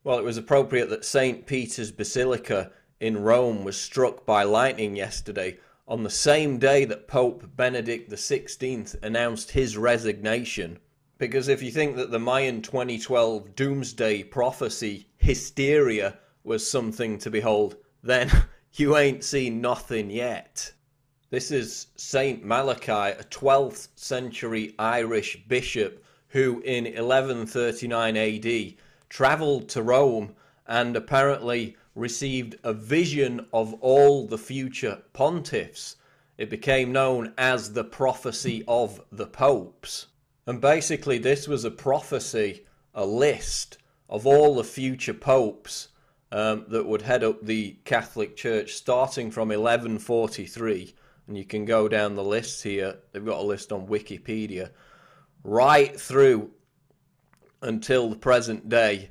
Well, it was appropriate that St. Peter's Basilica in Rome was struck by lightning yesterday, on the same day that Pope Benedict XVI announced his resignation. Because if you think that the Mayan 2012 doomsday prophecy hysteria was something to behold, then you ain't seen nothing yet. This is Saint Malachi, a 12th century Irish bishop who in 1139 AD travelled to Rome and apparently received a vision of all the future pontiffs. It became known as the prophecy of the popes. And basically this was a prophecy, a list of all the future popes that would head up the Catholic Church starting from 1143. And you can go down the list here. They've got a list on Wikipedia. Right through until the present day.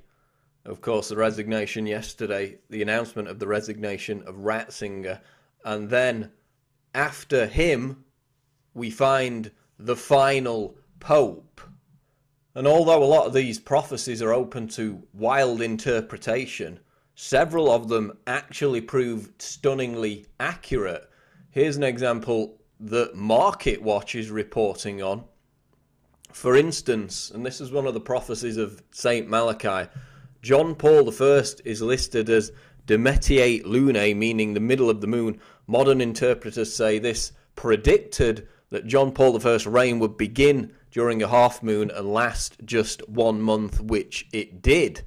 Of course, the resignation yesterday, the announcement of the resignation of Ratzinger. And then after him, we find the final Pope. And although a lot of these prophecies are open to wild interpretation, several of them actually proved stunningly accurate. Here's an example that Market Watch is reporting on. For instance, and this is one of the prophecies of Saint Malachi, John Paul I is listed as de Metier Lunae, meaning the middle of the moon. Modern interpreters say this predicted that John Paul I's reign would begin during a half moon and last just 1 month, which it did.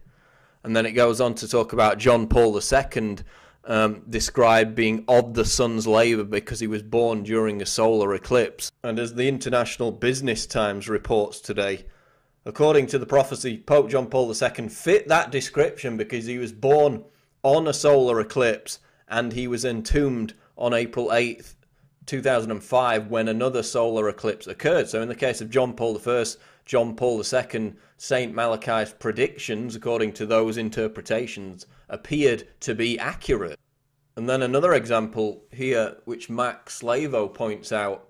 And then it goes on to talk about John Paul II described being of the sun's labour because he was born during a solar eclipse. And as the International Business Times reports today, according to the prophecy, Pope John Paul II fit that description because he was born on a solar eclipse and he was entombed on April 8th, 2005 when another solar eclipse occurred. So in the case of John Paul I, John Paul II, Saint Malachi's predictions, according to those interpretations, appeared to be accurate. And then another example here, which Max Slavo points out,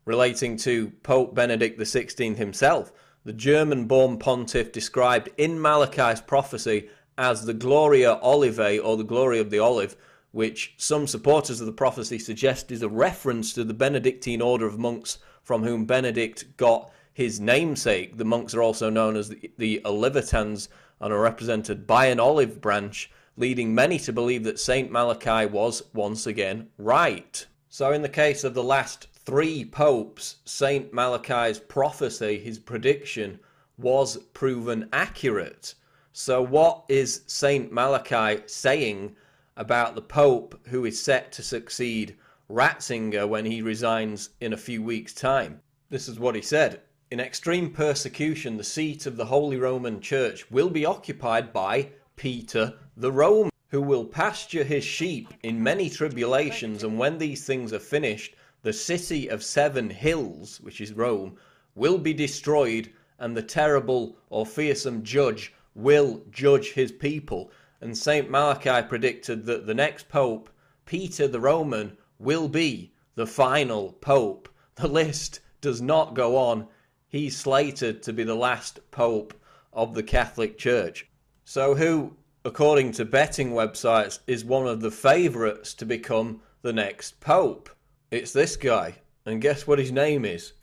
relating to Pope Benedict XVI himself. The German-born pontiff described in Malachi's prophecy as the Gloria Olivae, or the glory of the olive, which some supporters of the prophecy suggest is a reference to the Benedictine order of monks from whom Benedict got his namesake. The monks are also known as the Olivetans and are represented by an olive branch, leading many to believe that Saint Malachi was once again right. So in the case of the last 3 popes, Saint Malachi's prophecy, his prediction, was proven accurate. So what is Saint Malachi saying about the Pope who is set to succeed Ratzinger when he resigns in a few weeks' time? This is what he said. In extreme persecution, the seat of the Holy Roman Church will be occupied by Peter the Roman, who will pasture his sheep in many tribulations, and when these things are finished, the city of 7 hills, which is Rome, will be destroyed, and the terrible or fearsome judge will judge his people. And Saint Malachi predicted that the next pope, Peter the Roman, will be the final pope. The list does not go on. He's slated to be the last pope of the Catholic Church. So who, according to betting websites, is one of the favourites to become the next pope? It's this guy. And guess what his name is?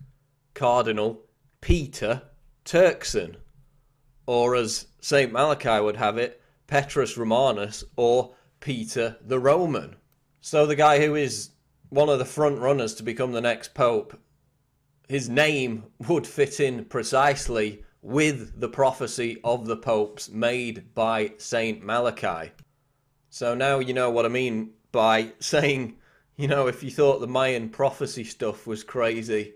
Cardinal Peter Turkson. Or as Saint Malachi would have it, Petrus Romanus, or Peter the Roman. So the guy who is one of the front runners to become the next pope, his name would fit in precisely with the prophecy of the popes made by Saint Malachi. So now you know what I mean by saying, you know, if you thought the Mayan prophecy stuff was crazy,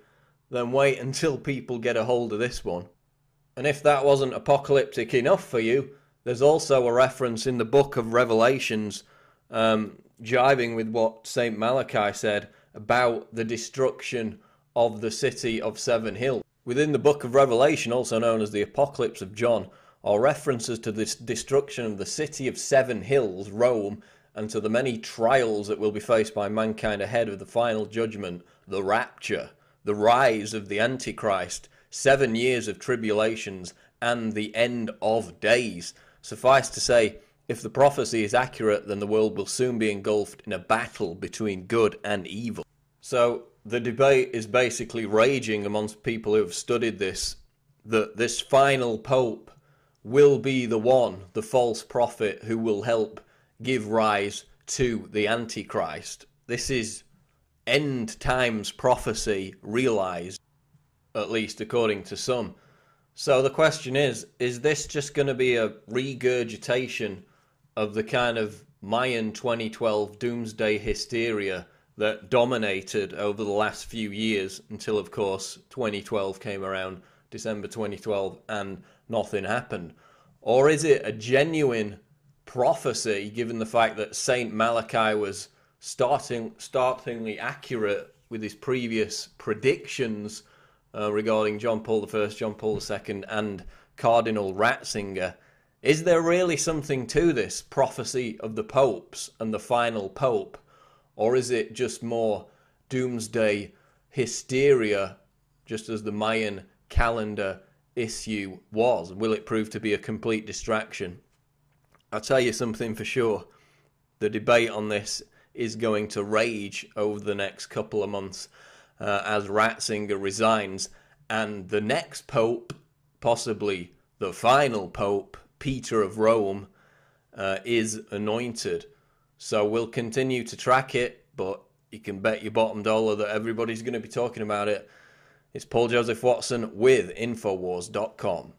then wait until people get a hold of this one. And if that wasn't apocalyptic enough for you, there's also a reference in the book of Revelations, jiving with what Saint Malachi said about the destruction of the city of 7 hills. Within the book of Revelation, also known as the Apocalypse of John, are references to this destruction of the city of 7 hills, Rome, and to the many trials that will be faced by mankind ahead of the final judgment, the rapture, the rise of the Antichrist, 7 years of tribulations, and the end of days. Suffice to say, if the prophecy is accurate, then the world will soon be engulfed in a battle between good and evil. So the debate is basically raging amongst people who have studied this, that this final pope will be the one, the false prophet, who will help give rise to the Antichrist. This is end times prophecy realized, at least according to some. So the question is this just going to be a regurgitation of the kind of Mayan 2012 doomsday hysteria that dominated over the last few years until, of course, 2012 came around, December 2012, and nothing happened? Or is it a genuine prophecy, given the fact that Saint Malachi was startlingly accurate with his previous predictions regarding John Paul I, John Paul II, and Cardinal Ratzinger? Is there really something to this prophecy of the popes and the final pope? Or is it just more doomsday hysteria, just as the Mayan calendar issue was? Will it prove to be a complete distraction? I'll tell you something for sure. The debate on this is going to rage over the next couple of months as Ratzinger resigns and the next pope, possibly the final pope, Peter of Rome, is anointed. So we'll continue to track it, but you can bet your bottom dollar that everybody's going to be talking about it. It's Paul Joseph Watson with Infowars.com.